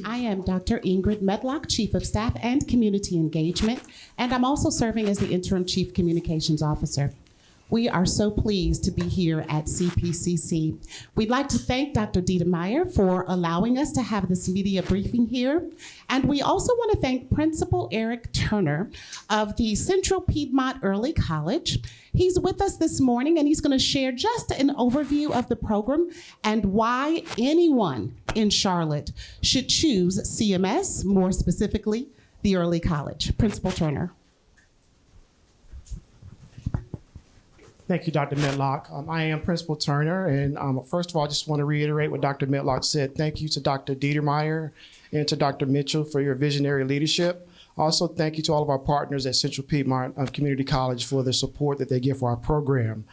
I am Dr. Ingrid Medlock, Chief of Staff and Community Engagement, and I'm also serving as the Interim Chief Communications Officer. We are so pleased to be here at CPCC. We'd like to thank Dr. Dietermeyer for allowing us to have this media briefing here. And we also want to thank Principal Erik Turner of the Central Piedmont Early College. He's with us this morning and he's going to share just an overview of the program and why anyone in Charlotte should choose CMS, more specifically, the Early College. Principal Turner. Thank you, Dr. Medlock. I am Principal Turner, and first of all, I just want to reiterate what Dr. Medlock said. Thank you to Dr. Dietermeyer and to Dr. Mitchell for your visionary leadership. Also, thank you to all of our partners at Central Piedmont Community College for the support that they give for our program.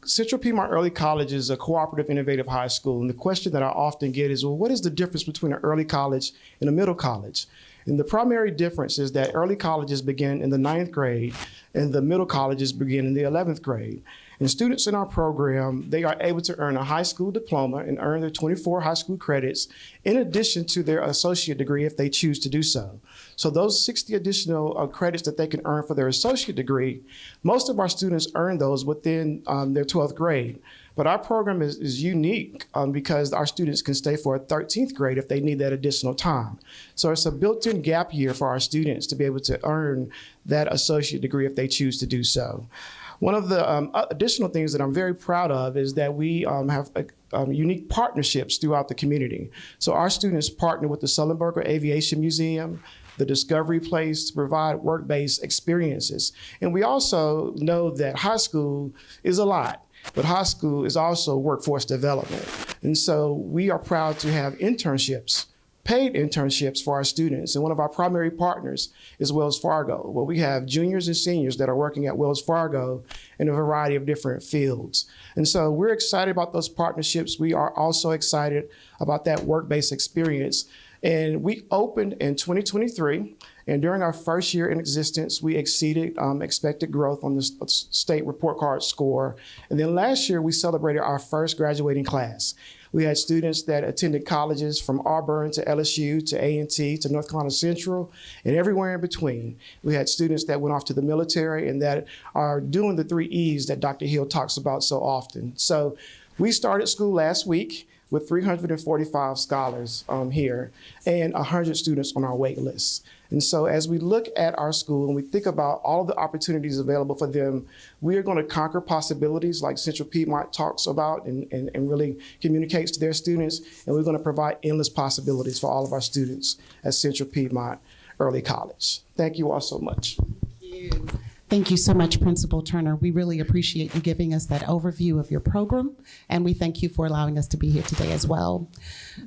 Central Piedmont Early College is a cooperative, innovative high school, and the question that I often get is, well, what is the difference between an early college and a middle college? And the primary difference is that early colleges begin in the 9th grade and the middle colleges begin in the 11th grade. And students in our program, they are able to earn a high school diploma and earn their 24 high school credits in addition to their associate degree if they choose to do so. So those 60 additional credits that they can earn for their associate degree, most of our students earn those within their 12th grade. But our program is unique because our students can stay for a 13th grade if they need that additional time. So it's a built-in gap year for our students to be able to earn that associate degree if they choose to do so. One of the additional things that I'm very proud of is that we have unique partnerships throughout the community. So our students partner with the Sullenberger Aviation Museum, the Discovery Place to provide work-based experiences. And we also know that high school is a lot. But high school is also workforce development. And so we are proud to have internships, paid internships for our students. And one of our primary partners is Wells Fargo, where we have juniors and seniors that are working at Wells Fargo in a variety of different fields. And so we're excited about those partnerships. We are also excited about that work-based experience. And we opened in 2023. And during our first year in existence, we exceeded expected growth on the state report card score. And then last year, we celebrated our first graduating class. We had students that attended colleges from Auburn to LSU to A&T to North Carolina Central and everywhere in between. We had students that went off to the military and that are doing the 3 E's that Dr. Hill talks about so often. So we started school last week with 345 scholars here and 100 students on our wait list. And so as we look at our school and we think about all of the opportunities available for them, we are going to conquer possibilities like Central Piedmont talks about and really communicates to their students. And we're going to provide endless possibilities for all of our students at Central Piedmont Early College. Thank you all so much. Thank you so much, Principal Turner. We really appreciate you giving us that overview of your program, and we thank you for allowing us to be here today as well.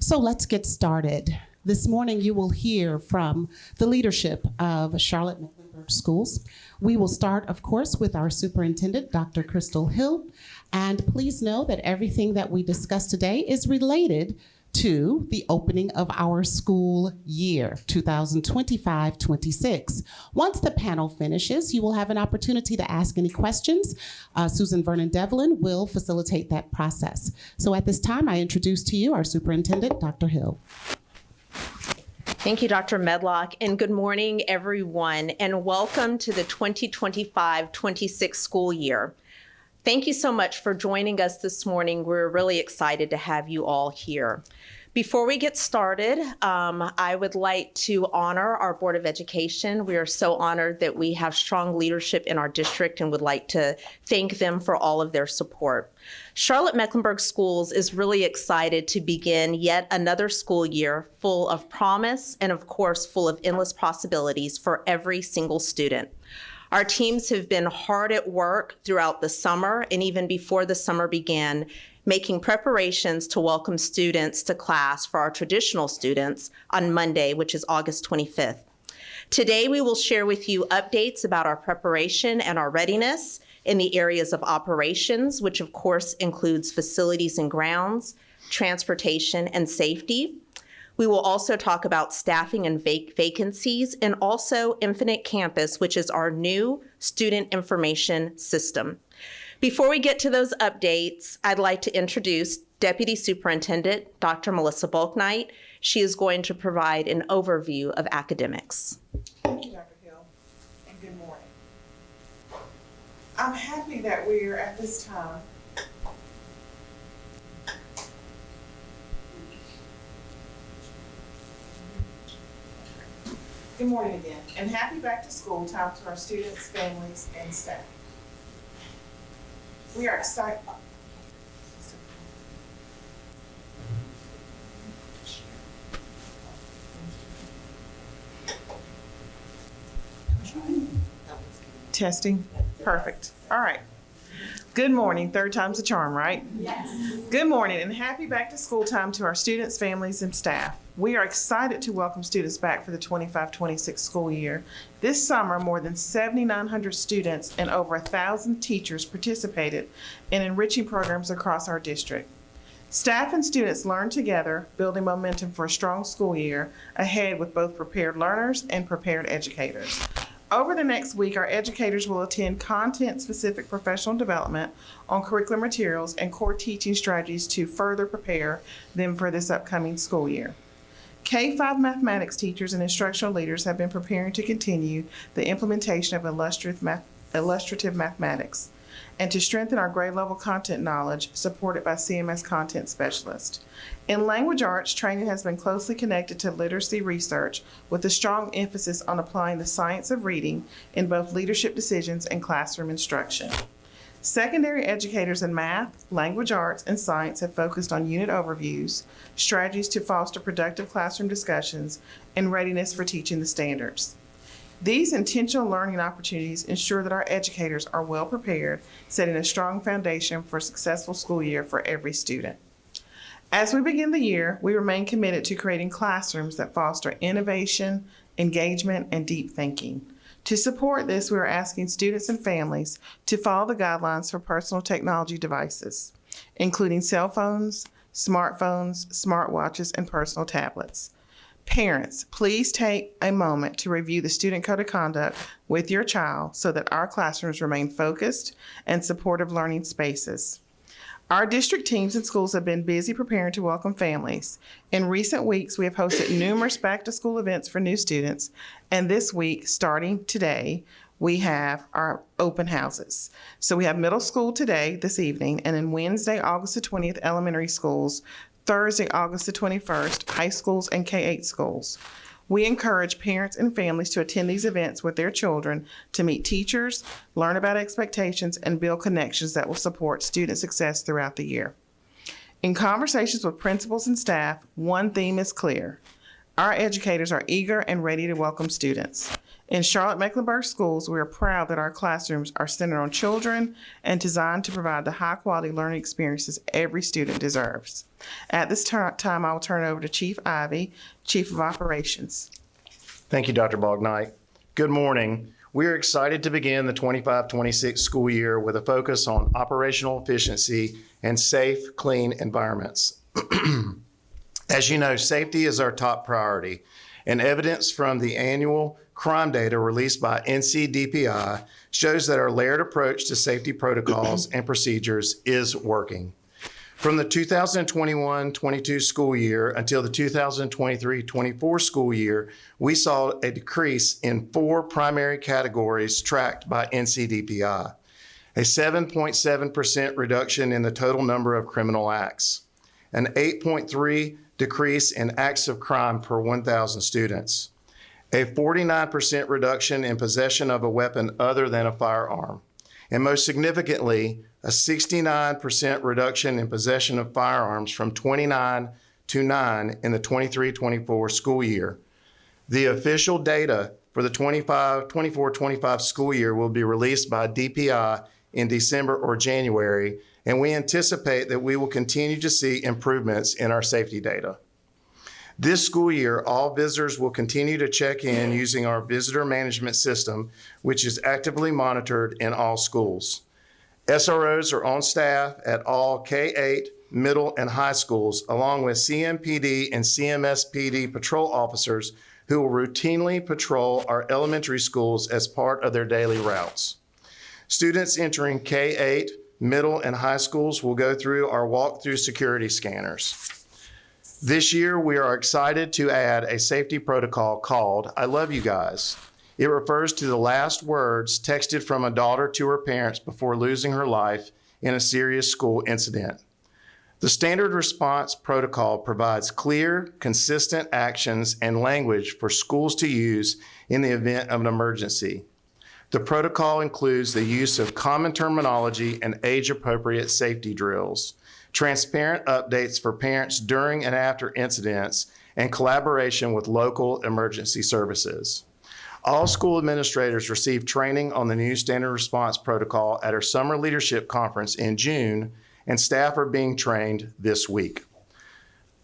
So let's get started. This morning, you will hear from the leadership of Charlotte-Mecklenburg Schools. We will start, of course, with our superintendent, Dr. Crystal Hill. And please know that everything that we discuss today is related to the opening of our school year, 2025-26. Once the panel finishes, you will have an opportunity to ask any questions. Susan Vernon-Devlin will facilitate that process. So at this time, I introduce to you our superintendent, Dr. Hill. Thank you, Dr. Medlock, and good morning, everyone, and welcome to the 2025-26 school year. Thank you so much for joining us this morning. We're really excited to have you all here. Before we get started, I would like to honor our Board of Education. We are so honored that we have strong leadership in our district and would like to thank them for all of their support. Charlotte-Mecklenburg Schools is really excited to begin yet another school year full of promise and, of course, full of endless possibilities for every single student. Our teams have been hard at work throughout the summer and even before the summer began, making preparations to welcome students to class for our traditional students on Monday, which is August 25th. Today, we will share with you updates about our preparation and our readiness in the areas of operations, which of course includes facilities and grounds, transportation, and safety. We will also talk about staffing and vacancies, and also Infinite Campus, which is our new student information system. Before we get to those updates, I'd like to introduce Deputy Superintendent, Dr. Melissa Balknight. She is going to provide an overview of academics. Thank you, Dr. Hill, and good morning. I'm happy that we're at this time Good morning again, and happy back to school time to our students, families, and staff. We are excited. Testing. Perfect. All right. Good morning. Third time's a charm, right? Yes. Good morning and happy back to school time to our students, families, and staff. We are excited to welcome students back for the 25-26 school year. This summer, more than 7,900 students and over 1,000 teachers participated in enriching programs across our district. Staff and students learned together, building momentum for a strong school year ahead with both prepared learners and prepared educators. Over the next week, our educators will attend content-specific professional development on curriculum materials and core teaching strategies to further prepare them for this upcoming school year. K-5 mathematics teachers and instructional leaders have been preparing to continue the implementation of illustrative mathematics and to strengthen our grade level content knowledge supported by CMS content specialists. In language arts, training has been closely connected to literacy research with a strong emphasis on applying the science of reading in both leadership decisions and classroom instruction. Secondary educators in math, language arts, and science have focused on unit overviews, strategies to foster productive classroom discussions, and readiness for teaching the standards. These intentional learning opportunities ensure that our educators are well prepared, setting a strong foundation for a successful school year for every student. As we begin the year, we remain committed to creating classrooms that foster innovation, engagement, and deep thinking. To support this, we are asking students and families to follow the guidelines for personal technology devices, including cell phones, smartphones, smartwatches, and personal tablets. Parents, please take a moment to review the student code of conduct with your child so that our classrooms remain focused and supportive learning spaces. Our district teams and schools have been busy preparing to welcome families. In recent weeks, we have hosted numerous back-to-school events for new students, and this week, starting today, we have our open houses. So we have middle school today, this evening, and then Wednesday, August the 20th, elementary schools, Thursday, August the 21st, high schools and K-8 schools. We encourage parents and families to attend these events with their children to meet teachers, learn about expectations, and build connections that will support student success throughout the year. In conversations with principals and staff, one theme is clear. Our educators are eager and ready to welcome students. In Charlotte-Mecklenburg Schools, we are proud that our classrooms are centered on children and designed to provide the high-quality learning experiences every student deserves. At this time, I will turn it over to Chief Ivey, Chief of Operations. Thank you, Dr. Balknight. Good morning. We are excited to begin the 25-26 school year with a focus on operational efficiency and safe, clean environments. As you know, safety is our top priority, and evidence from the annual crime data released by NCDPI shows that our layered approach to safety protocols and procedures is working. From the 2021-22 school year until the 2023-24 school year, we saw a decrease in 4 primary categories tracked by NCDPI. A 7.7% reduction in the total number of criminal acts, an 8.3% decrease in acts of crime per 1,000 students, a 49% reduction in possession of a weapon other than a firearm, and most significantly, a 69% reduction in possession of firearms from 29 to 9 in the 23-24 school year. The official data for the 24-25 school year will be released by DPI in December or January, and we anticipate that we will continue to see improvements in our safety data. This school year, all visitors will continue to check in using our visitor management system, which is actively monitored in all schools. SROs are on staff at all K-8, middle, and high schools, along with CMPD and CMS-PD patrol officers who will routinely patrol our elementary schools as part of their daily routes. Students entering K-8 middle, and high schools will go through our walk-through security scanners. This year, we are excited to add a safety protocol called I Love You Guys. It refers to the last words texted from a daughter to her parents before losing her life in a serious school incident. The standard response protocol provides clear, consistent actions and language for schools to use in the event of an emergency. The protocol includes the use of common terminology and age-appropriate safety drills, transparent updates for parents during and after incidents, and collaboration with local emergency services. All school administrators receive training on the new standard response protocol at our summer leadership conference in June, and staff are being trained this week.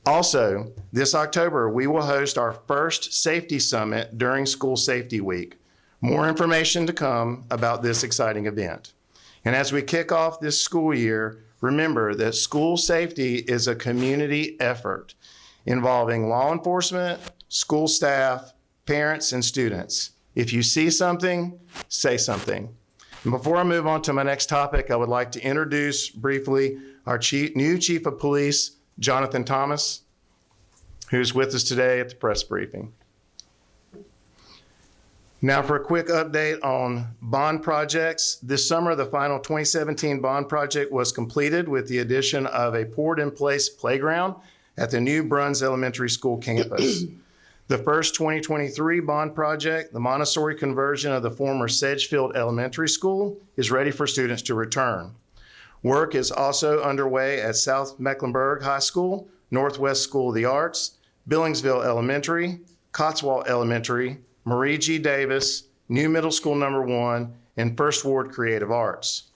Also, this October, we will host our first safety summit during School Safety Week. More information to come about this exciting event. And as we kick off this school year, remember that school safety is a community effort involving law enforcement, school staff, parents, and students. If you see something, say something. And before I move on to my next topic, I would like to introduce briefly our new Chief of Police, Jonathan Thomas, who's with us today at the press briefing. Now for a quick update on bond projects. This summer, the final 2017 bond project was completed with the addition of a poured-in-place playground at the new Bruns Elementary School campus. The first 2023 bond project, the Montessori conversion of the former Sedgefield Elementary School, is ready for students to return. Work is also underway at South Mecklenburg High School, Northwest School of the Arts, Billingsville Elementary, Cotswold Elementary, Marie G. Davis, New Middle School No. 1, and First Ward Creative Arts.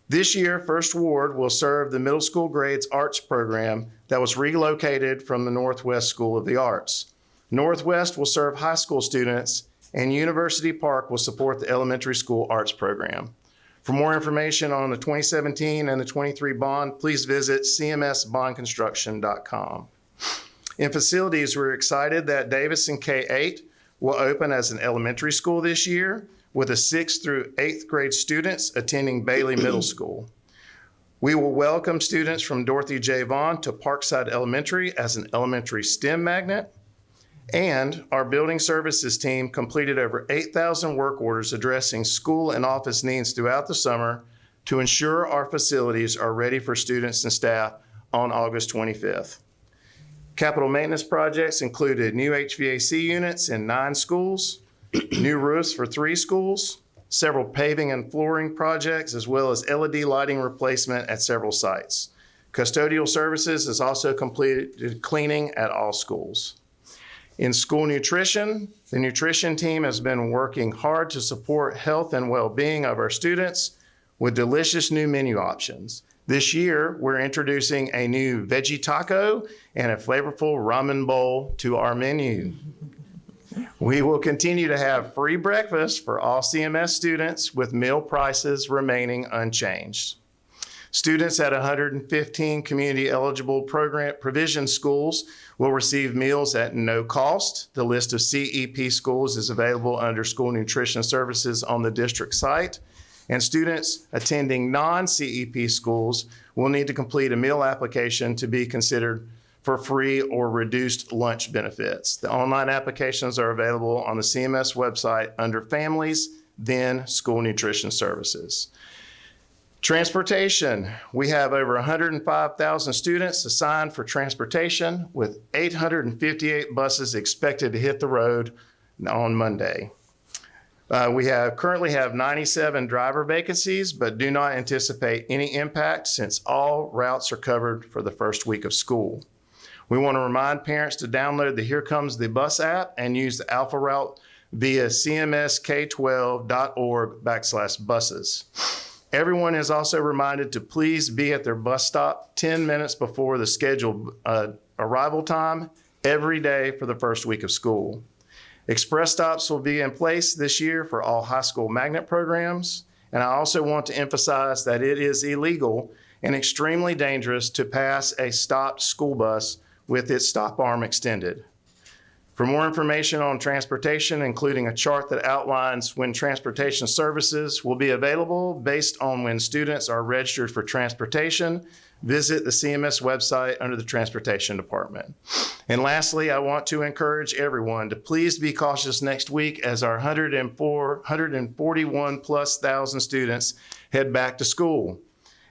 This year, First Ward will serve the middle school grades arts program that was relocated from the Northwest School of the Arts. Northwest will serve high school students, and University Park will support the elementary school arts program. For more information on the 2017 and the 23 bond, please visit cmsbondconstruction.com. In facilities, we're excited that Davis and K-8 will open as an elementary school this year, with the 6th through 8th grade students attending Bailey Middle School. We will welcome students from Dorothy J. Vaughan to Parkside Elementary as an elementary STEM magnet. And our building services team completed over 8,000 work orders addressing school and office needs throughout the summer to ensure our facilities are ready for students and staff on August 25th. Capital maintenance projects included new HVAC units in 9 schools, new roofs for 3 schools, several paving and flooring projects, as well as LED lighting replacement at several sites. Custodial services has also completed cleaning at all schools. In school nutrition, the nutrition team has been working hard to support health and well-being of our students with delicious new menu options. This year, we're introducing a new veggie taco and a flavorful ramen bowl to our menu. We will continue to have free breakfast for all CMS students with meal prices remaining unchanged. Students at 115 community-eligible program provision schools will receive meals at no cost. The list of CEP schools is available under School Nutrition Services on the district site. And students attending non-CEP schools will need to complete a meal application to be considered for free or reduced lunch benefits. The online applications are available on the CMS website under Families, then School Nutrition Services. Transportation, we have over 105,000 students assigned for transportation with 858 buses expected to hit the road on Monday. We currently have 97 driver vacancies, but do not anticipate any impact since all routes are covered for the first week of school. We want to remind parents to download the Here Comes the Bus app and use the Alpha Route via cmsk12.org/buses. Everyone is also reminded to please be at their bus stop 10 minutes before the scheduled arrival time every day for the first week of school. Express stops will be in place this year for all high school magnet programs. And I also want to emphasize that it is illegal and extremely dangerous to pass a stopped school bus with its stop arm extended. For more information on transportation, including a chart that outlines when transportation services will be available based on when students are registered for transportation, visit the CMS website under the Transportation Department. And lastly, I want to encourage everyone to please be cautious next week as our 141 plus thousand students head back to school.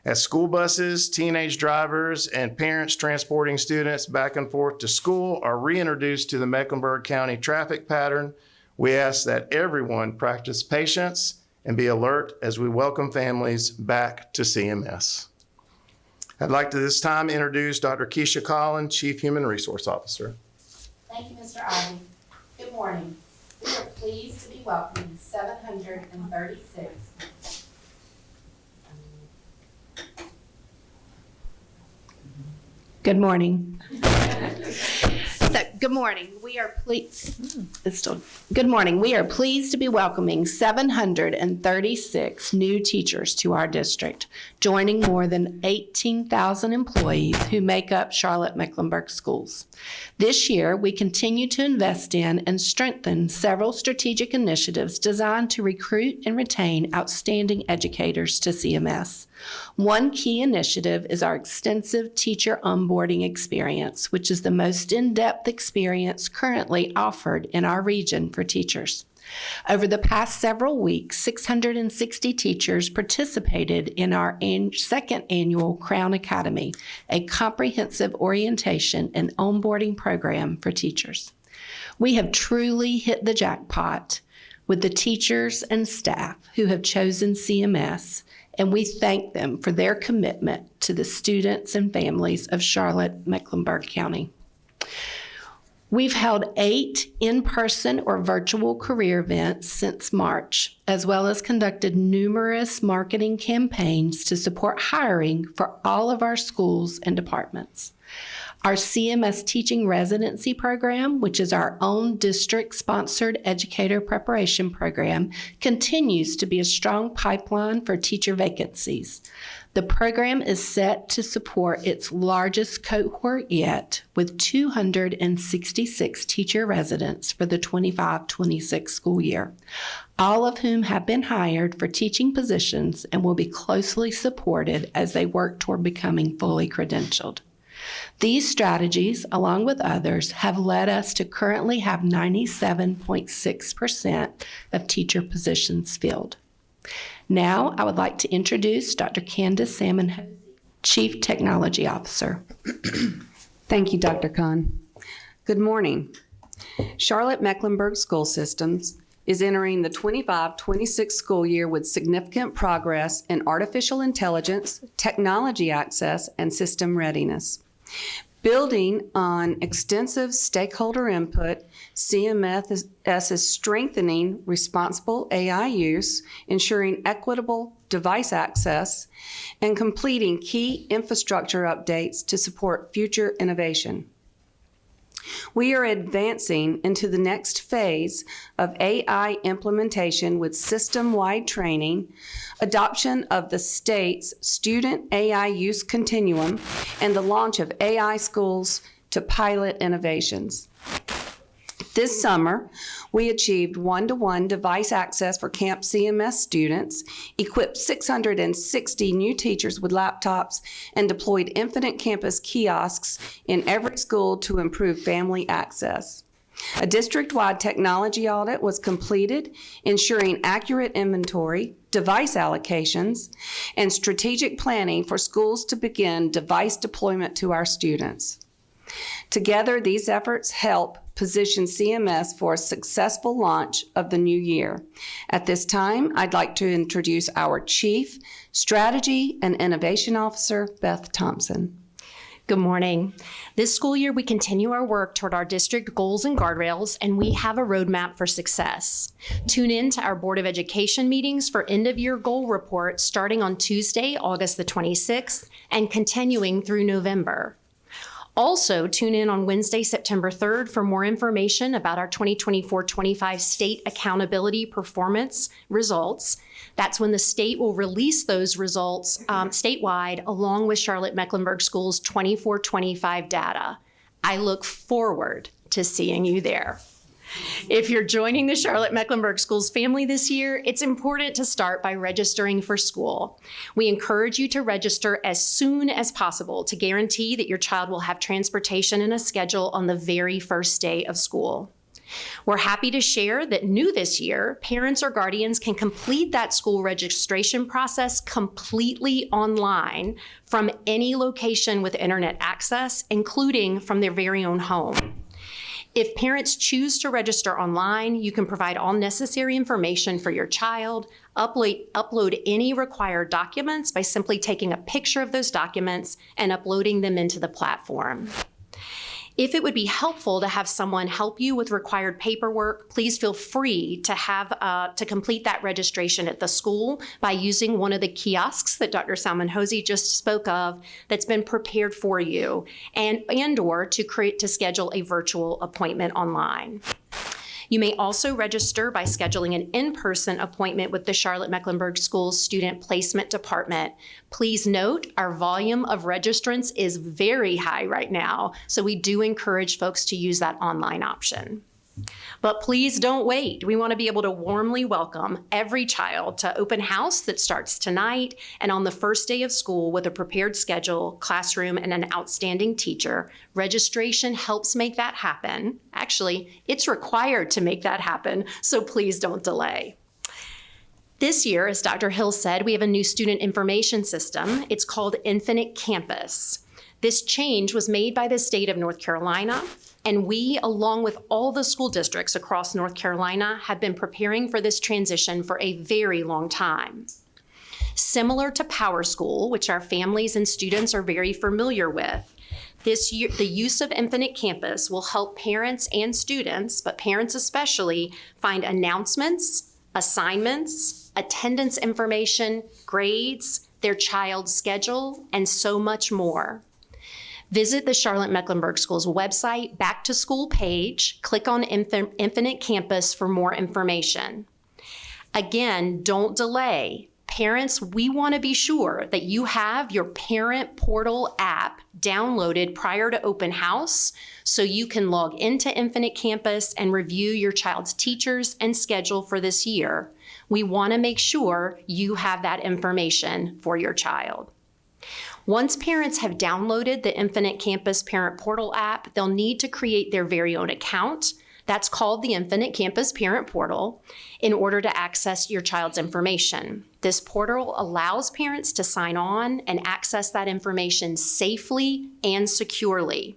As school buses, teenage drivers, and parents transporting students back and forth to school are reintroduced to the Mecklenburg County traffic pattern, we ask that everyone practice patience and be alert as we welcome families back to CMS. I'd like to this time introduce Dr. Kecia Coln, Chief Human Resource Officer. Thank you, Mr. Ivey. Good morning. We are pleased to be welcoming 736. Good morning. Good morning. We are pleased to be welcoming 736 new teachers to our district, joining more than 18,000 employees who make up Charlotte-Mecklenburg Schools. This year, we continue to invest in and strengthen several strategic initiatives designed to recruit and retain outstanding educators to CMS. One key initiative is our extensive teacher onboarding experience, which is the most in-depth experience currently offered in our region for teachers. Over the past several weeks, 660 teachers participated in our second annual Crown Academy, a comprehensive orientation and onboarding program for teachers. We have truly hit the jackpot with the teachers and staff who have chosen CMS, and we thank them for their commitment to the students and families of Charlotte-Mecklenburg County. We've held 8 in-person or virtual career events since March, as well as conducted numerous marketing campaigns to support hiring for all of our schools and departments. Our CMS Teaching Residency Program, which is our own district-sponsored educator preparation program, continues to be a strong pipeline for teacher vacancies. The program is set to support its largest cohort yet, with 266 teacher residents for the 25-26 school year, all of whom have been hired for teaching positions and will be closely supported as they work toward becoming fully credentialed. These strategies, along with others, have led us to currently have 97.6% of teacher positions filled. Now, I would like to introduce Dr. Candace Salmon-Hosey, Chief Technology Officer. Thank you, Dr. Coln. Good morning. Charlotte-Mecklenburg School Systems is entering the 25-26 school year with significant progress in artificial intelligence, technology access, and system readiness. Building on extensive stakeholder input, CMS is strengthening responsible AI use, ensuring equitable device access, and completing key infrastructure updates to support future innovation. We are advancing into the next phase of AI implementation with system-wide training, adoption of the state's Student AI Use Continuum, and the launch of AI schools to pilot innovations. This summer, we achieved one-to-one device access for Camp CMS students, equipped 660 new teachers with laptops, and deployed infinite campus kiosks in every school to improve family access. A district-wide technology audit was completed, ensuring accurate inventory, device allocations, and strategic planning for schools to begin device deployment to our students. Together, these efforts help position CMS for a successful launch of the new year. At this time, I'd like to introduce our Chief Strategy and Innovation Officer, Beth Thompson. Good morning. This school year, we continue our work toward our district goals and guardrails, and we have a roadmap for success. Tune in to our Board of Education meetings for end-of-year goal reports starting on Tuesday, August the 26th, and continuing through November. Also, tune in on Wednesday, September 3rd for more information about our 2024-25 state accountability performance results. That's when the state will release those results statewide, along with Charlotte-Mecklenburg Schools' 24-25 data. I look forward to seeing you there. If you're joining the Charlotte-Mecklenburg Schools family this year, it's important to start by registering for school. We encourage you to register as soon as possible to guarantee that your child will have transportation and a schedule on the very first day of school. We're happy to share that new this year, parents or guardians can complete that school registration process completely online from any location with internet access, including from their very own home. If parents choose to register online, you can provide all necessary information for your child, upload any required documents by simply taking a picture of those documents and uploading them into the platform. If it would be helpful to have someone help you with required paperwork, please feel free to complete that registration at the school by using one of the kiosks that Dr. Salmon-Hosey just spoke of that's been prepared for you, and/or to schedule a virtual appointment online. You may also register by scheduling an in-person appointment with the Charlotte-Mecklenburg Schools Student Placement Department. Please note, our volume of registrants is very high right now, so we do encourage folks to use that online option. But please don't wait. We want to be able to warmly welcome every child to open house that starts tonight and on the first day of school with a prepared schedule, classroom, and an outstanding teacher. Registration helps make that happen. Actually, it's required to make that happen, so please don't delay. This year, as Dr. Hill said, we have a new student information system. It's called Infinite Campus. This change was made by the state of North Carolina, and we, along with all the school districts across North Carolina, have been preparing for this transition for a very long time. Similar to PowerSchool, which our families and students are very familiar with, this year, the use of Infinite Campus will help parents and students, but parents especially, find announcements, assignments, attendance information, grades, their child's schedule, and so much more. Visit the Charlotte-Mecklenburg Schools website, Back to School page, click on Infinite Campus for more information. Again, don't delay. Parents, we want to be sure that you have your Parent Portal app downloaded prior to open house so you can log into Infinite Campus and review your child's teachers and schedule for this year. We want to make sure you have that information for your child. Once parents have downloaded the Infinite Campus Parent Portal app, they'll need to create their very own account. That's called the Infinite Campus Parent Portal in order to access your child's information. This portal allows parents to sign on and access that information safely and securely.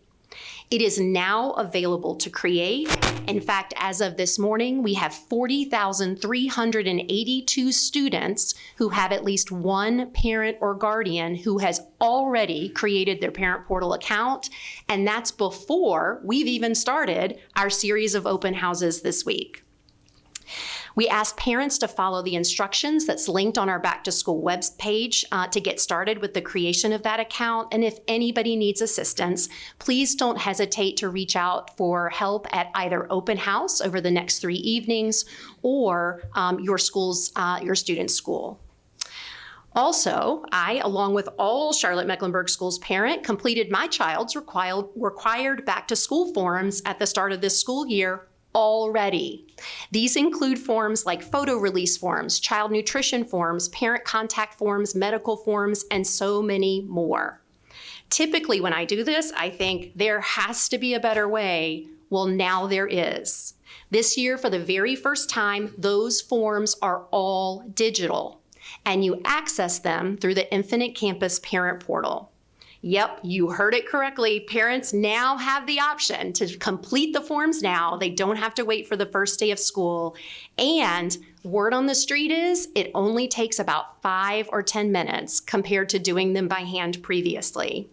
It is now available to create. In fact, as of this morning, we have 40,382 students who have at least one parent or guardian who has already created their Parent Portal account, and that's before we've even started our series of open houses this week. We ask parents to follow the instructions that's linked on our Back to School web page to get started with the creation of that account. And if anybody needs assistance, please don't hesitate to reach out for help at either open house over the next 3 evenings or your student's school. Also, I, along with all Charlotte-Mecklenburg Schools parent, completed my child's required Back to School forms at the start of this school year already. These include forms like photo release forms, child nutrition forms, parent contact forms, medical forms, and so many more. Typically, when I do this, I think there has to be a better way. Well, now there is. This year, for the very first time, those forms are all digital, and you access them through the Infinite Campus Parent Portal. Yep, you heard it correctly. Parents now have the option to complete the forms now. They don't have to wait for the first day of school. And word on the street is it only takes about 5 or 10 minutes compared to doing them by hand previously.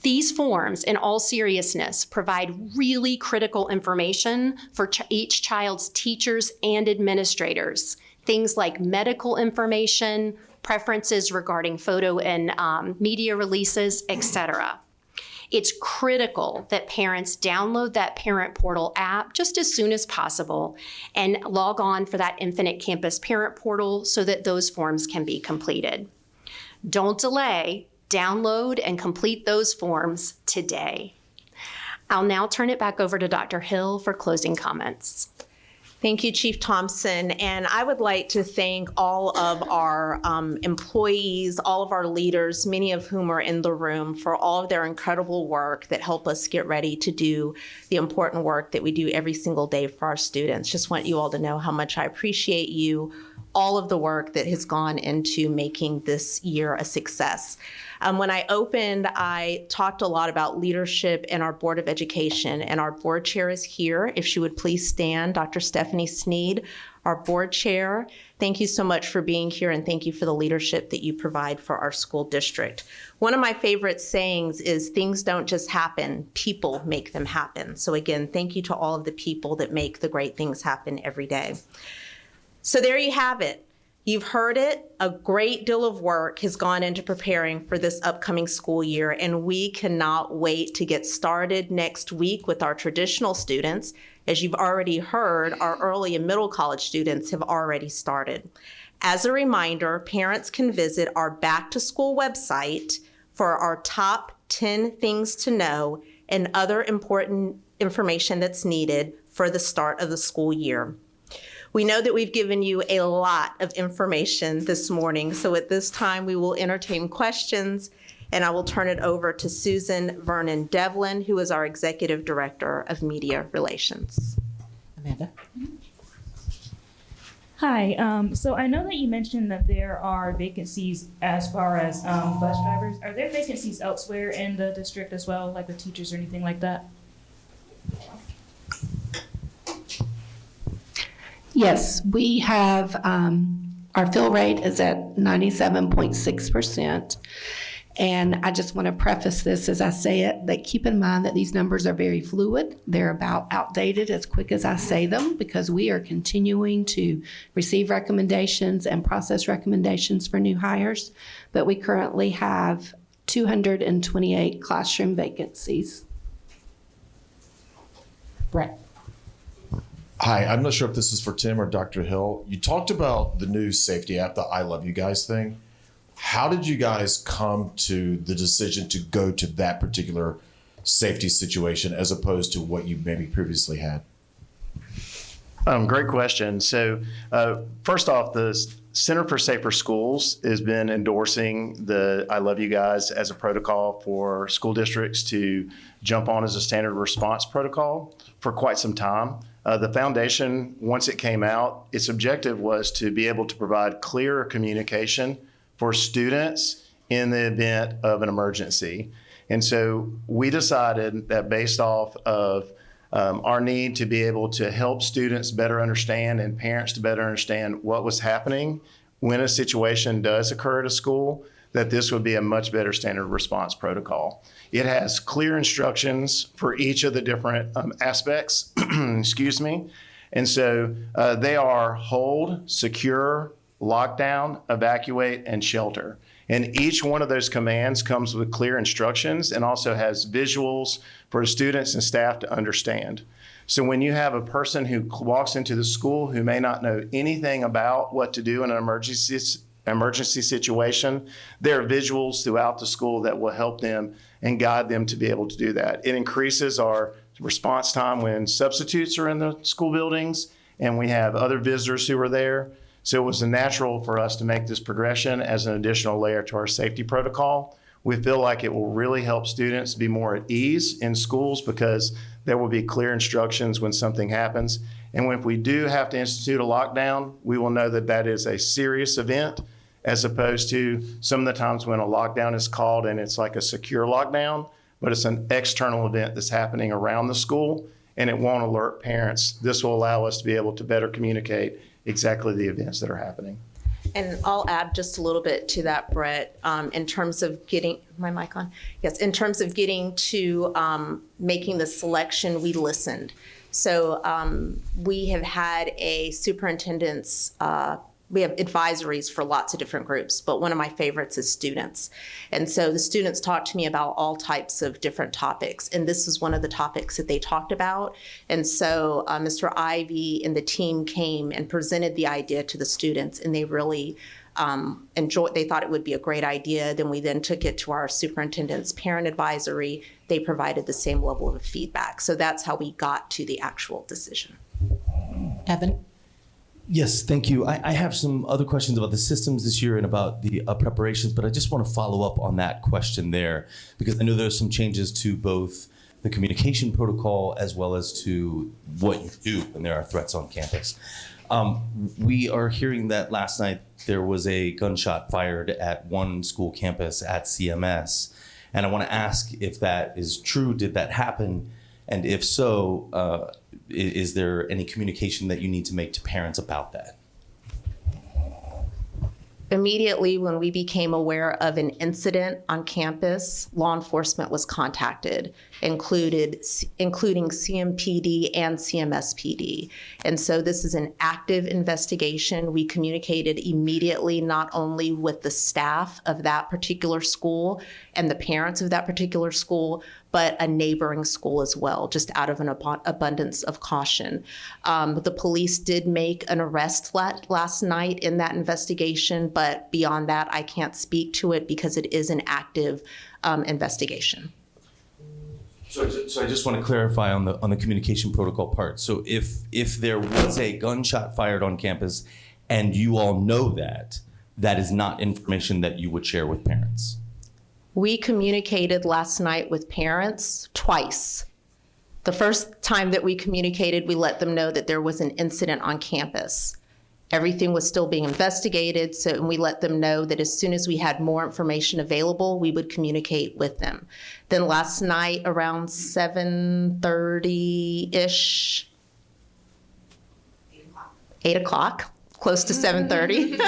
These forms, in all seriousness, provide really critical information for each child's teachers and administrators. Things like medical information, preferences regarding photo and media releases, etc. It's critical that parents download that Parent Portal app just as soon as possible and log on for that Infinite Campus Parent Portal so that those forms can be completed. Don't delay, download and complete those forms today. I'll now turn it back over to Dr. Hill for closing comments. Thank you, Chief Thompson. And I would like to thank all of our employees, all of our leaders, many of whom are in the room, for all of their incredible work that help us get ready to do the important work that we do every single day for our students. Just want you all to know how much I appreciate you, all of the work that has gone into making this year a success. When I opened, I talked a lot about leadership in our Board of Education, and our board chair is here. If she would please stand, Dr. Stephanie Sneed, our board chair. Thank you so much for being here, and thank you for the leadership that you provide for our school district. One of my favorite sayings is, things don't just happen, people make them happen. So again, thank you to all of the people that make the great things happen every day. So there you have it. You've heard it. A great deal of work has gone into preparing for this upcoming school year, and we cannot wait to get started next week with our traditional students. As you've already heard, our early and middle college students have already started. As a reminder, parents can visit our Back to School website for our top 10 things to know and other important information that's needed for the start of the school year. We know that we've given you a lot of information this morning, so at this time we will entertain questions, and I will turn it over to Susan Vernon Devlin, who is our Executive Director of Media Relations. Amanda? Hi, so I know that you mentioned that there are vacancies as far as bus drivers. Are there vacancies elsewhere in the district as well, like with teachers or anything like that? Yes, we have, our fill rate is at 97.6%. And I just want to preface this as I say it, that keep in mind that these numbers are very fluid. They're about outdated as quick as I say them, because we are continuing to receive recommendations and process recommendations for new hires. But we currently have 228 classroom vacancies. Brett? Hi, I'm not sure if this is for Tim or Dr. Hill. You talked about the new safety app, the I Love You Guys thing. How did you guys come to the decision to go to that particular safety situation as opposed to what you maybe previously had? Great question. So first off, the Center for Safer Schools has been endorsing the I Love You Guys as a protocol for school districts to jump on as a standard response protocol for quite some time. The foundation, once it came out, its objective was to be able to provide clearer communication for students in the event of an emergency. And so we decided that based off of our need to be able to help students better understand and parents to better understand what was happening when a situation does occur at a school, that this would be a much better standard response protocol. It has clear instructions for each of the different aspects, excuse me. And so they are hold, secure, lockdown, evacuate, and shelter. And each one of those commands comes with clear instructions and also has visuals for the students and staff to understand. So when you have a person who walks into the school who may not know anything about what to do in an emergency situation, there are visuals throughout the school that will help them and guide them to be able to do that. It increases our response time when substitutes are in the school buildings and we have other visitors who are there. So it was natural for us to make this progression as an additional layer to our safety protocol. We feel like it will really help students be more at ease in schools because there will be clear instructions when something happens. And if we do have to institute a lockdown, we will know that that is a serious event as opposed to some of the times when a lockdown is called and it's like a secure lockdown, but it's an external event that's happening around the school and it won't alert parents. This will allow us to be able to better communicate exactly the events that are happening. And I'll add just a little bit to that, Brett, in terms of getting, my mic on? Yes, in terms of getting to making the selection, we listened. So we have had a superintendent's, we have advisories for lots of different groups, but one of my favorites is students. And so the students talked to me about all types of different topics, and this is one of the topics that they talked about. And so Mr. Ivey and the team came and presented the idea to the students, and they really they thought it would be a great idea. Then we took it to our superintendent's parent advisory. They provided the same level of feedback. So that's how we got to the actual decision. Evan? Yes, thank you. I have some other questions about the systems this year and about the preparations, but I just want to follow up on that question there because I know there's some changes to both the communication protocol as well as to what you do when there are threats on campus. We are hearing that last night there was a gunshot fired at one school campus at CMS, and I want to ask if that is true. Did that happen? And if so, is there any communication that you need to make to parents about that? Immediately when we became aware of an incident on campus, law enforcement was contacted, including CMPD and CMS-PD. And so this is an active investigation. We communicated immediately not only with the staff of that particular school and the parents of that particular school, but a neighboring school as well, just out of an abundance of caution. The police did make an arrest last night in that investigation, but beyond that, I can't speak to it because it is an active investigation. So I just want to clarify on the communication protocol part. So if there was a gunshot fired on campus and you all know that, that is not information that you would share with parents. We communicated last night with parents twice. The first time that we communicated, we let them know that there was an incident on campus. Everything was still being investigated, and we let them know that as soon as we had more information available, we would communicate with them. Then last night around 7:30-ish, 8 o'clock, close to 7:30,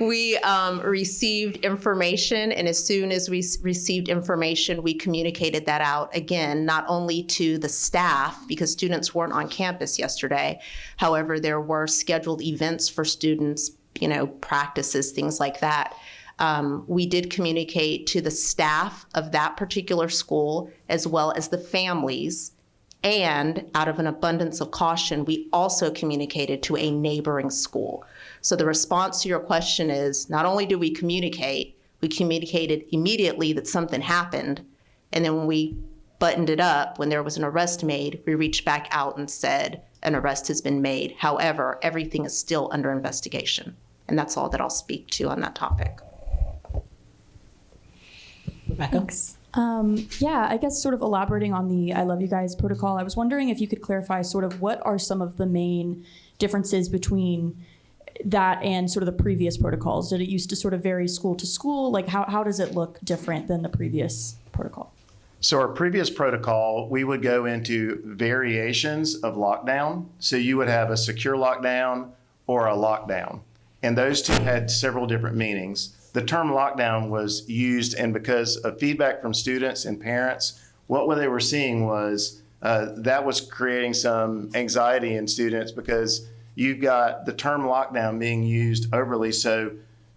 we received information, and as soon as we received information, we communicated that out again, not only to the staff, because students weren't on campus yesterday. However, there were scheduled events for students, practices, things like that. We did communicate to the staff of that particular school, as well as the families. And out of an abundance of caution, we also communicated to a neighboring school. So the response to your question is, not only do we communicated immediately that something happened, and then when we buttoned it up, when there was an arrest made, we reached back out and said an arrest has been made. However, everything is still under investigation. And that's all that I'll speak to on that topic. Rebecca? Thanks. I guess sort of elaborating on the I Love You Guys protocol, I was wondering if you could clarify sort of what are some of the main differences between that and sort of the previous protocols? Did it used to sort of vary school to school? Like how does it look different than the previous protocol? So our previous protocol, we would go into variations of lockdown. So you would have a secure lockdown or a lockdown. And those two had several different meanings. The term lockdown was used, and because of feedback from students and parents, what they were seeing was that was creating some anxiety in students because you've got the term lockdown being used overly. So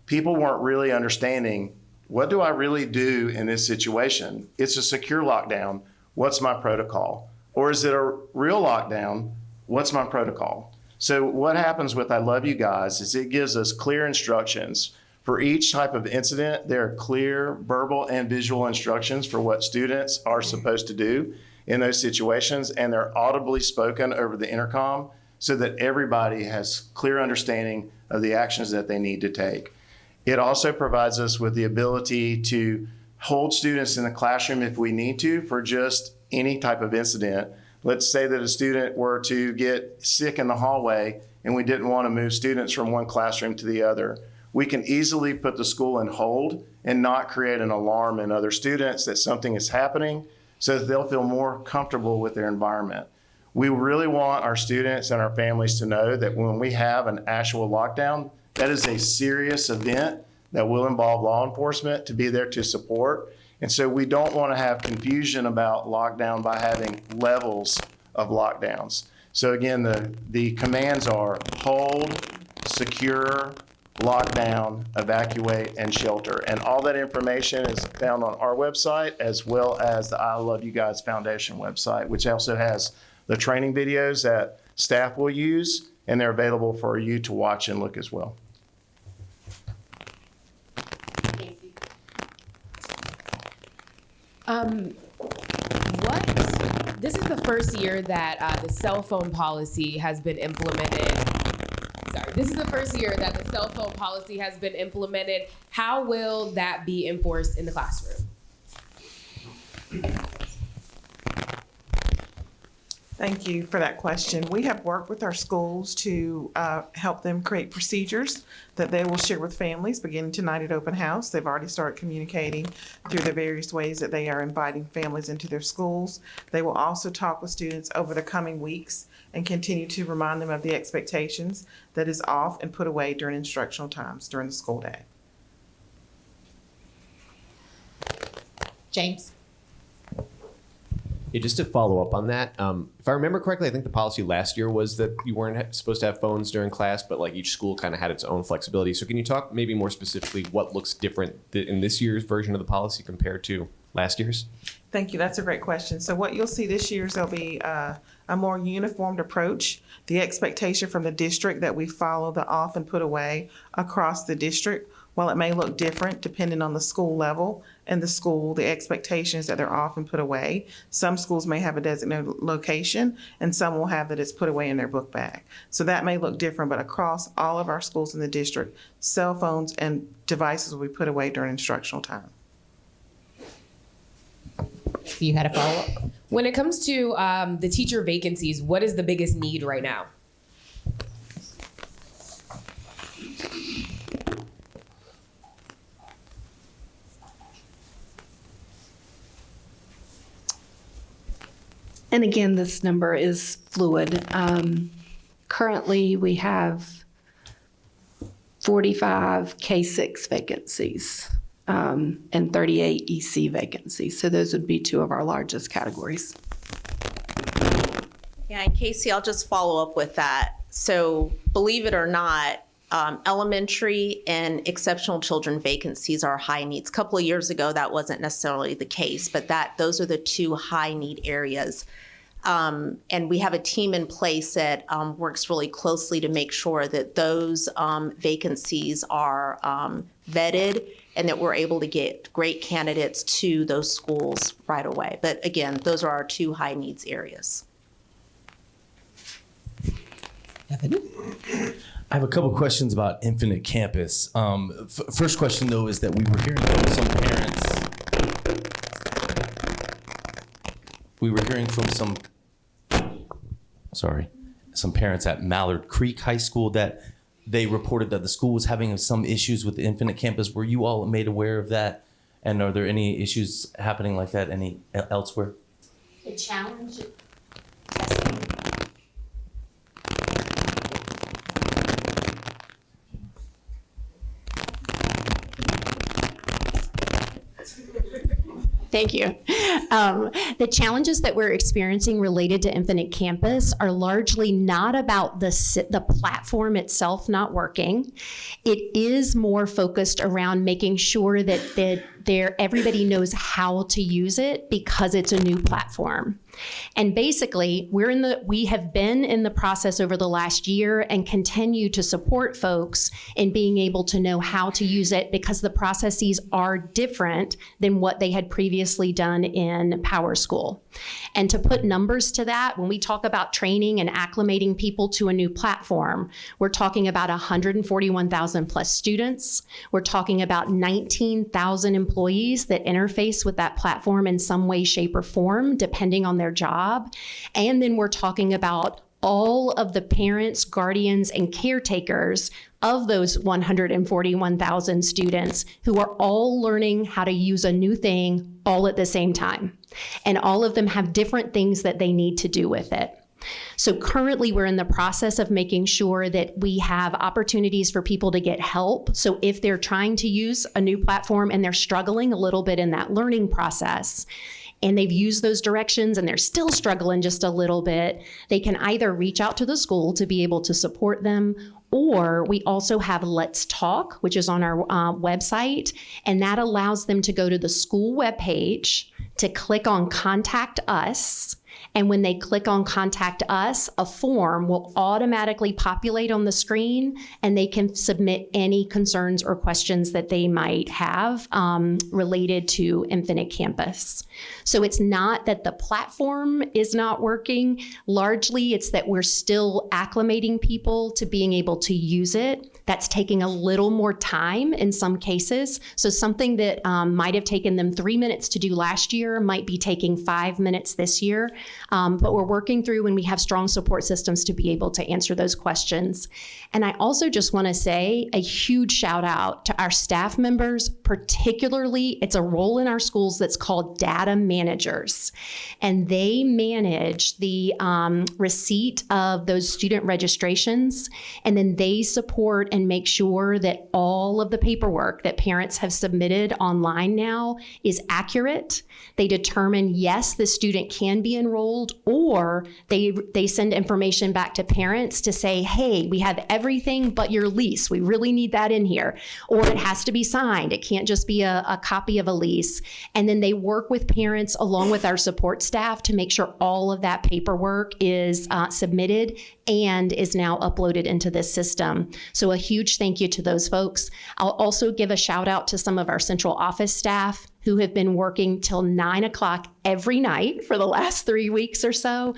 people weren't really understanding, what do I really do in this situation? It's a secure lockdown. What's my protocol? Or is it a real lockdown? What's my protocol? So what happens with I Love You Guys is it gives us clear instructions. For each type of incident, there are clear verbal and visual instructions for what students are supposed to do in those situations, and they're audibly spoken over the intercom so that everybody has clear understanding of the actions that they need to take. It also provides us with the ability to hold students in the classroom if we need to for just any type of incident. Let's say that a student were to get sick in the hallway and we didn't want to move students from one classroom to the other. We can easily put the school in hold and not create an alarm in other students that something is happening so that they'll feel more comfortable with their environment. We really want our students and our families to know that when we have an actual lockdown, that is a serious event that will involve law enforcement to be there to support. And so we don't want to have confusion about lockdown by having levels of lockdowns. So again, the commands are hold, secure, lockdown, evacuate, and shelter. And all that information is found on our website as well as the I Love You Guys Foundation website, which also has the training videos that staff will use, and they're available for you to watch and look as well. This is the first year that the cell phone policy has been implemented. This is the first year that the cell phone policy has been implemented. How will that be enforced in the classroom? Thank you for that question. We have worked with our schools to help them create procedures that they will share with families beginning tonight at open house. They've already started communicating through the various ways that they are inviting families into their schools. They will also talk with students over the coming weeks and continue to remind them of the expectations that is off and put away during instructional times during the school day. James? Yeah, just to follow up on that, if I remember correctly, I think the policy last year was that you weren't supposed to have phones during class, but like each school kind of had its own flexibility. So can you talk maybe more specifically what looks different in this year's version of the policy compared to last year's? Thank you. That's a great question. So what you'll see this year is there'll be a more uniformed approach. The expectation from the district that we follow the off and put away across the district. While it may look different depending on the school level and the school, the expectation is that they're off and put away. Some schools may have a designated location and some will have that it's put away in their book bag. So that may look different, but across all of our schools in the district, cell phones and devices will be put away during instructional time. You had a follow-up? When it comes to the teacher vacancies, what is the biggest need right now? And again, this number is fluid. Currently, we have 45 K6 vacancies and 38 EC vacancies. So those would be two of our largest categories. Yeah, and Kecia, I'll just follow up with that. So believe it or not, elementary and exceptional children vacancies are high needs. A couple of years ago, that wasn't necessarily the case, but those are the two high need areas. And we have a team in place that works really closely to make sure that those vacancies are vetted and that we're able to get great candidates to those schools right away. But again, those are our two high needs areas. Evan? I have a couple questions about Infinite Campus. First question, though, is that we were hearing from some parents. Some parents at Mallard Creek High School that they reported that the school was having some issues with the Infinite Campus. Were you all made aware of that? And are there any issues happening like that elsewhere? The challenge. Thank you. The challenges that we're experiencing related to Infinite Campus are largely not about the platform itself not working. It is more focused around making sure that everybody knows how to use it because it's a new platform. And basically, we have been in the process over the last year and continue to support folks in being able to know how to use it because the processes are different than what they had previously done in Power School. And to put numbers to that, when we talk about training and acclimating people to a new platform, we're talking about 141,000 plus students. We're talking about 19,000 employees that interface with that platform in some way, shape, or form, depending on their job. And then we're talking about all of the parents, guardians, and caretakers of those 141,000 students who are all learning how to use a new thing all at the same time. And all of them have different things that they need to do with it. So currently we're in the process of making sure that we have opportunities for people to get help. So if they're trying to use a new platform and they're struggling a little bit in that learning process, and they've used those directions and they're still struggling just a little bit, they can either reach out to the school to be able to support them, or we also have Let's Talk, which is on our website, and that allows them to go to the school webpage, to click on Contact Us, And when they click on Contact Us, a form will automatically populate on the screen, and they can submit any concerns or questions that they might have related to Infinite Campus. So it's not that the platform is not working. Largely, it's that we're still acclimating people to being able to use it. That's taking a little more time in some cases. So something that might have taken them 3 minutes to do last year might be taking 5 minutes this year. But we're working through, and we have strong support systems to be able to answer those questions. And I also just want to say a huge shout out to our staff members, particularly it's a role in our schools that's called data managers. And they manage the receipt of those student registrations, and then they support and make sure that all of the paperwork that parents have submitted online now is accurate. They determine, yes, the student can be enrolled, or they send information back to parents to say, hey, we have everything but your lease. We really need that in here. Or it has to be signed. It can't just be a copy of a lease. And then they work with parents along with our support staff to make sure all of that paperwork is submitted and is now uploaded into this system. So a huge thank you to those folks. I'll also give a shout out to some of our central office staff who have been working till 9 o'clock every night for the last 3 weeks or so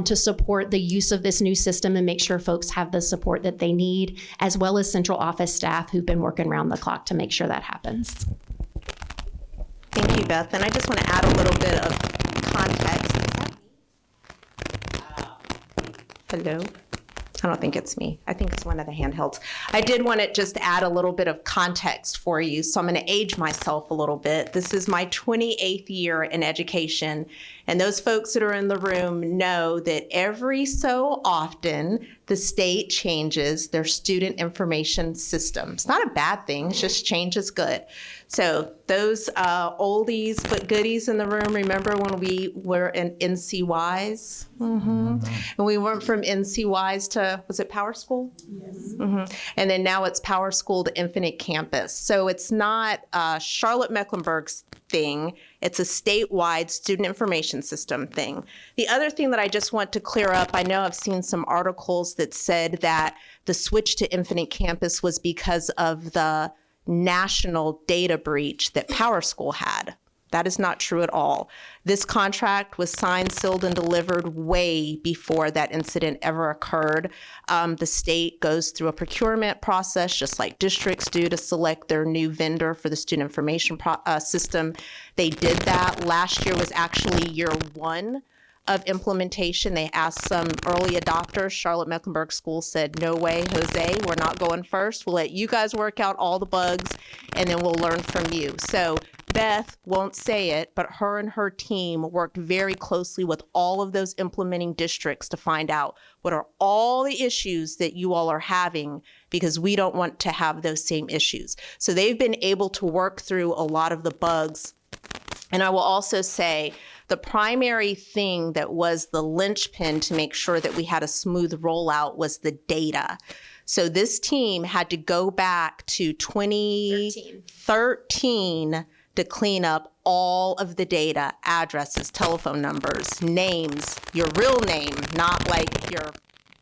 to support the use of this new system and make sure folks have the support that they need, as well as central office staff who've been working around the clock to make sure that happens. Thank you, Beth. And I just want to add a little bit of context. Hello? I don't think it's me. I think it's one of the handhelds. I did want to just add a little bit of context for you. So I'm going to age myself a little bit. This is my 28th year in education. And those folks that are in the room know that every so often, the state changes their student information system. It's not a bad thing, it's just change is good. So those oldies but goodies in the room, remember when we were in NCYs? Mm-hmm. And we went from NCYs to, was it Power School? Yes. Mm-hmm. And then now it's Power School to Infinite Campus. So it's not Charlotte-Mecklenburg's thing. It's a statewide student information system thing. The other thing that I just want to clear up, I know I've seen some articles that said that the switch to Infinite Campus was because of the national data breach that Power School had. That is not true at all. This contract was signed, sealed, and delivered way before that incident ever occurred. The state goes through a procurement process, just like districts do, to select their new vendor for the student information system. They did that. Last year was actually year one of implementation. They asked some early adopters. Charlotte-Mecklenburg Schools said, no way, Jose, we're not going first. We'll let you guys work out all the bugs, and then we'll learn from you. So Beth won't say it, but her and her team worked very closely with all of those implementing districts to find out what are all the issues that you all are having, because we don't want to have those same issues. So they've been able to work through a lot of the bugs. And I will also say the primary thing that was the linchpin to make sure that we had a smooth rollout was the data. So this team had to go back to 2013 to clean up all of the data, addresses, telephone numbers, names, your real name, not like your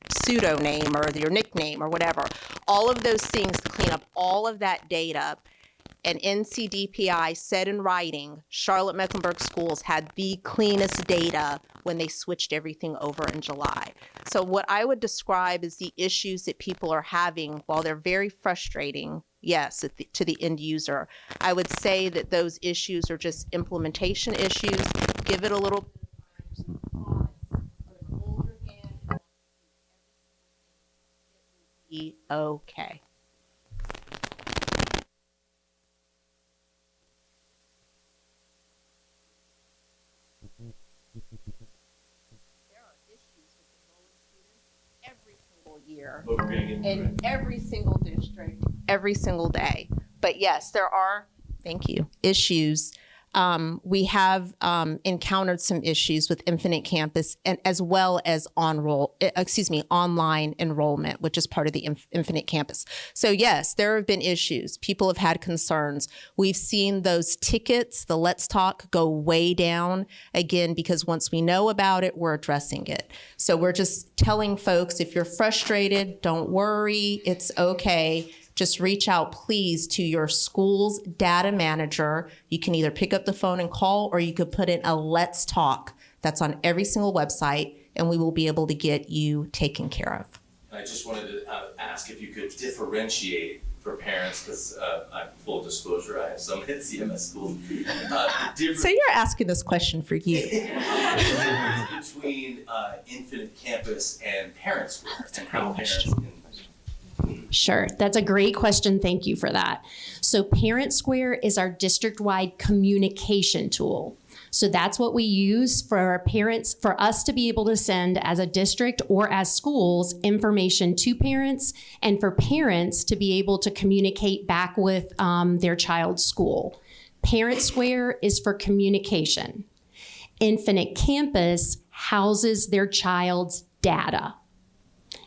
pseudo name or your nickname or whatever. All of those things to clean up all of that data. And NCDPI said in writing, Charlotte-Mecklenburg Schools had the cleanest data when they switched everything over in July. So what I would describe as the issues that people are having, while they're very frustrating, yes, to the end user, I would say that those issues are just implementation issues. Give it a little time, hold your hand, be okay. Year in every single district, every single day. But yes, there are, thank you, issues we have encountered some issues with Infinite Campus and as well as online enrollment, which is part of the Infinite Campus. So yes, there have been issues. People have had concerns. We've seen those tickets, the Let's Talk, go way down again, because once we know about it, we're addressing it. So we're just telling folks, if you're frustrated, don't worry, it's okay. Just reach out, please, to your school's data manager. You can either pick up the phone and call, or you could put in a Let's Talk that's on every single website, and we will be able to get you taken care of. I just wanted to ask if you could differentiate for parents, because full disclosure, I have some at CMS schools. So you're asking this question for you. Between Infinite Campus and Parent Square, and how parents can. Sure, that's a great question. Thank you for that. So Parent Square is our district-wide communication tool. So that's what we use for our parents, for us to be able to send as a district or as schools information to parents, and for parents to be able to communicate back with their child's school. Parent Square is for communication. Infinite Campus houses their child's data.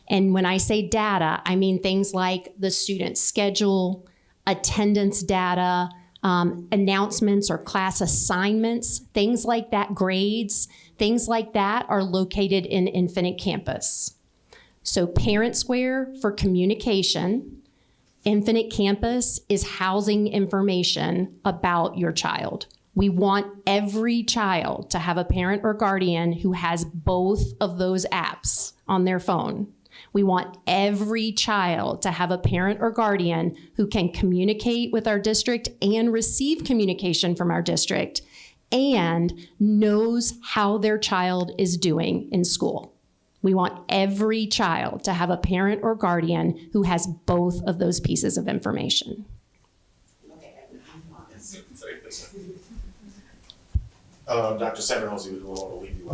And when I say data, I mean things like the student schedule, attendance data, announcements or class assignments, things like that, grades, things like that are located in Infinite Campus. So Parent Square for communication, Infinite Campus is housing information about your child. We want every child to have a parent or guardian who has both of those apps on their phone. We want every child to have a parent or guardian who can communicate with our district and receive communication from our district and knows how their child is doing in school. We want every child to have a parent or guardian who has both of those pieces of information. Dr. Salmon-Hosey, we don't want to leave you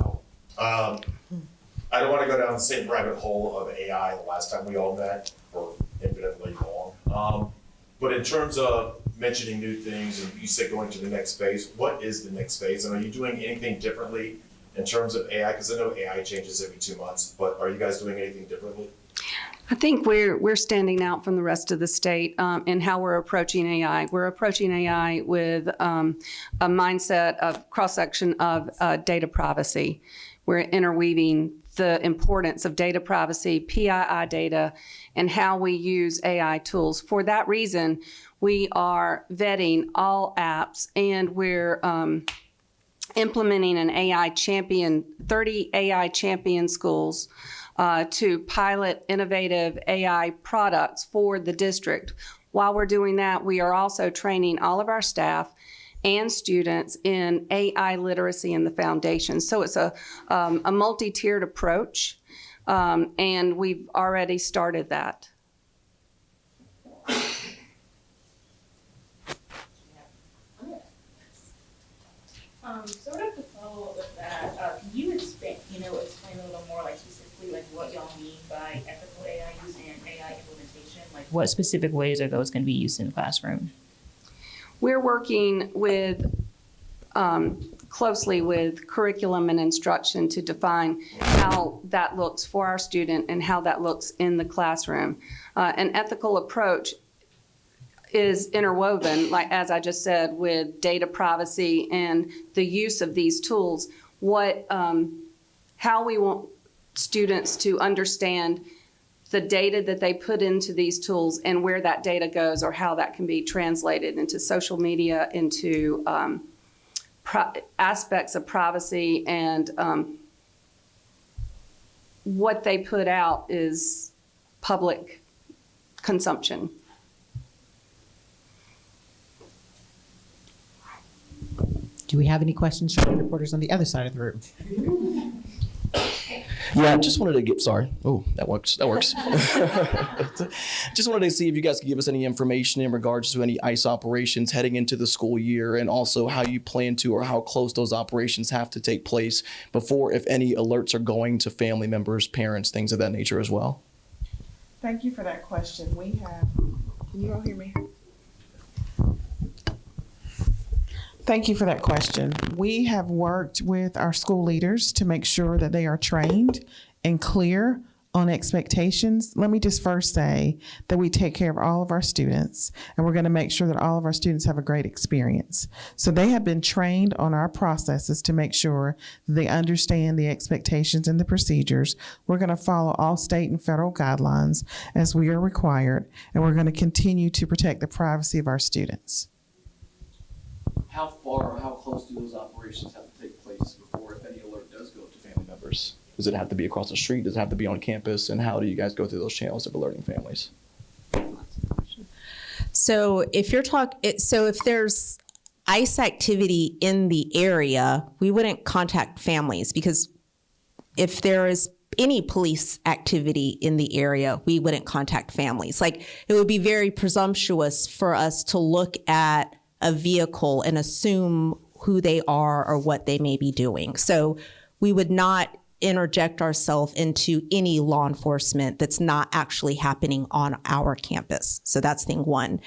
out. I don't want to go down the same rabbit hole of AI the last time we all met, for infinitely long. But in terms of mentioning new things, and you said going to the next phase, what is the next phase? And are you doing anything differently in terms of AI? Because I know AI changes every 2 months, but are you guys doing anything differently? I think we're standing out from the rest of the state in how we're approaching AI. We're approaching AI with a mindset of cross-section of data privacy. We're interweaving the importance of data privacy, PII data, and how we use AI tools. For that reason, we are vetting all apps, and we're implementing an AI champion, 30 AI champion schools to pilot innovative AI products for the district. While we're doing that, we are also training all of our staff and students in AI literacy in the foundation. So it's a multi-tiered approach, and we've already started that. Sort of to follow up with that, can you explain a little more, like specifically, like what y'all mean by ethical AI use and AI implementation? Like, what specific ways are those going to be used in the classroom? We're working with closely with curriculum and instruction to define how that looks for our student and how that looks in the classroom. An ethical approach is interwoven, like as I just said, with data privacy and the use of these tools. How we want students to understand the data that they put into these tools and where that data goes, or how that can be translated into social media, into aspects of privacy, and what they put out is public consumption. Do we have any questions from the reporters on the other side of the room? Yeah, just wanted to get, sorry. Oh, that works. Just wanted to see if you guys could give us any information in regards to any ICE operations heading into the school year, and also how you plan to, or how close those operations have to take place before, if any alerts are going to family members, parents, things of that nature as well. Thank you for that question. We have, can you all hear me? Thank you for that question. We have worked with our school leaders to make sure that they are trained and clear on expectations. Let me just first say that we take care of all of our students, and we're going to make sure that all of our students have a great experience. So they have been trained on our processes to make sure they understand the expectations and the procedures. We're going to follow all state and federal guidelines as we are required, and we're going to continue to protect the privacy of our students. How far or how close do those operations have to take place before, if any alert does go to family members? Does it have to be across the street? Does it have to be on campus? And how do you guys go through those channels of alerting families? So if there's ICE activity in the area, we wouldn't contact families, because if there is any police activity in the area, we wouldn't contact families. Like, it would be very presumptuous for us to look at a vehicle and assume who they are or what they may be doing. So we would not interject ourselves into any law enforcement that's not actually happening on our campus. So that's thing one.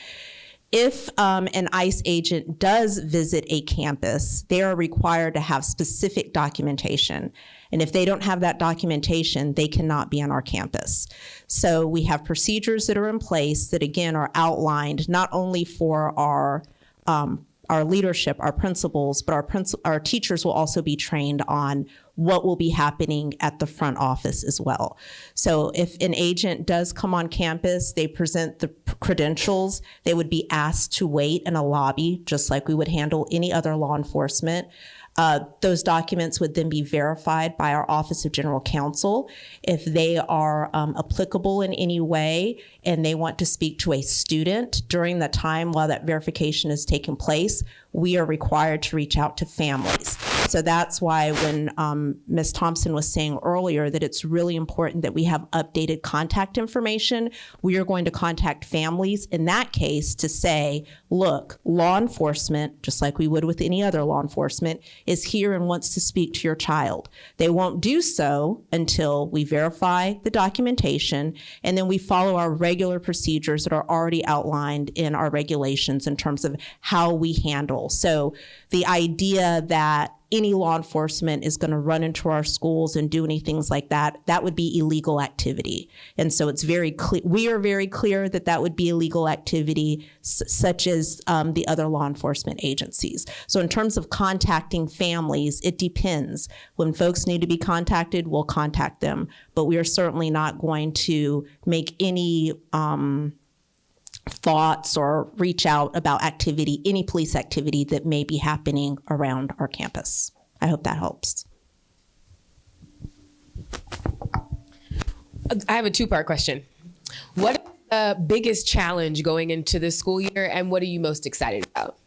If an ICE agent does visit a campus, they are required to have specific documentation. And if they don't have that documentation, they cannot be on our campus. So we have procedures that are in place that, again, are outlined not only for our leadership, our principals, but our teachers will also be trained on what will be happening at the front office as well. So if an agent does come on campus, they present the credentials, they would be asked to wait in a lobby, just like we would handle any other law enforcement. Those documents would then be verified by our Office of General Counsel. If they are applicable in any way and they want to speak to a student during the time while that verification is taking place, we are required to reach out to families. So that's why when Ms. Thompson was saying earlier that it's really important that we have updated contact information, we are going to contact families in that case to say, look, law enforcement, just like we would with any other law enforcement, is here and wants to speak to your child. They won't do so until we verify the documentation, and then we follow our regular procedures that are already outlined in our regulations in terms of how we handle. So the idea that any law enforcement is going to run into our schools and do any things like that, that would be illegal activity. And so it's very clear, we are very clear that that would be illegal activity, such as the other law enforcement agencies. So in terms of contacting families, it depends. When folks need to be contacted, we'll contact them. But we are certainly not going to make any thoughts or reach out about activity, any police activity that may be happening around our campus. I hope that helps. I have a two-part question. What is the biggest challenge going into this school year, and what are you most excited about?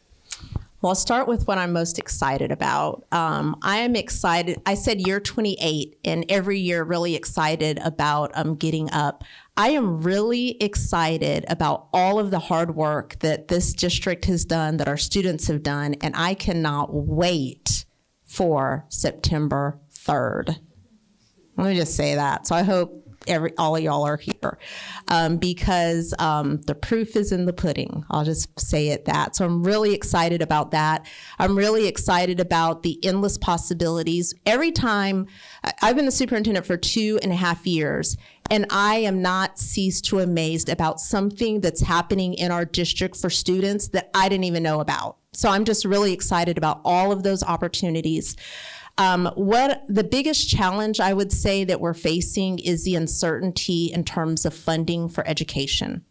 Well, I'll start with what I'm most excited about. I am excited. I said year 28, and every year really excited about getting up. I am really excited about all of the hard work that this district has done, that our students have done, and I cannot wait for September 3rd. Let me just say that. So I hope all of y'all are here because the proof is in the pudding. I'll just say it that. So I'm really excited about that. I'm really excited about the endless possibilities. Every time, I've been the superintendent for 2.5 years, and I am not ceased to amazed about something that's happening in our district for students that I didn't even know about. So I'm just really excited about all of those opportunities. What the biggest challenge I would say that we're facing is the uncertainty in terms of funding for education.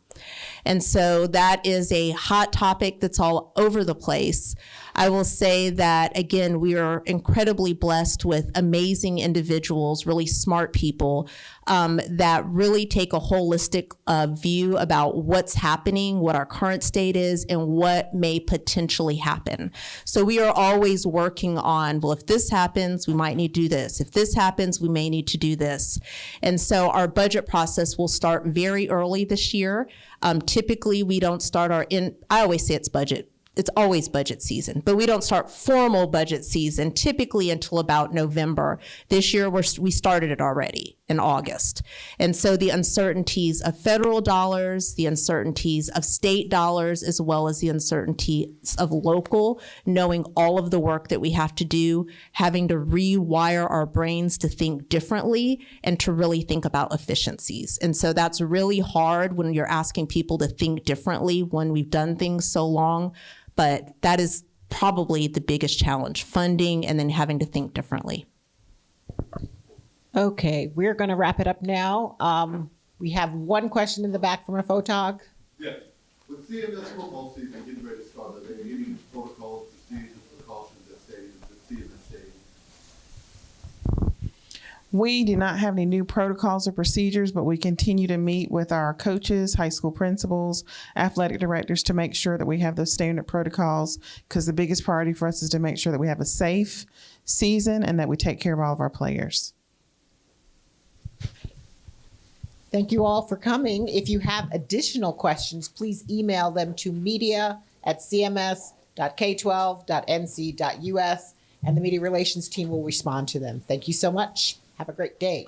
And so that is a hot topic that's all over the place. I will say that, again, we are incredibly blessed with amazing individuals, really smart people that really take a holistic view about what's happening, what our current state is, and what may potentially happen. So we are always working on, well, if this happens, we might need to do this. If this happens, we may need to do this. And so our budget process will start very early this year. Typically, we don't start I always say it's always budget season, but we don't start formal budget season typically until about November. This year, we started it already. in August. And so the uncertainties of federal dollars, the uncertainties of state dollars, as well as the uncertainties of local, knowing all of the work that we have to do, having to rewire our brains to think differently and to really think about efficiencies. And so that's really hard when you're asking people to think differently when we've done things so long, but that is probably the biggest challenge, funding and then having to think differently. Okay, we're going to wrap it up now. We have one question in the back from a photog. Yes. With CMS football season getting ready to start, are there any protocols, procedures, precautions that CMS stated? We do not have any new protocols or procedures, but we continue to meet with our coaches, high school principals, athletic directors to make sure that we have those standard protocols, because the biggest priority for us is to make sure that we have a safe season and that we take care of all of our players. Thank you all for coming. If you have additional questions, please email them to media@cms.k12.nc.us, and the media relations team will respond to them. Thank you so much. Have a great day.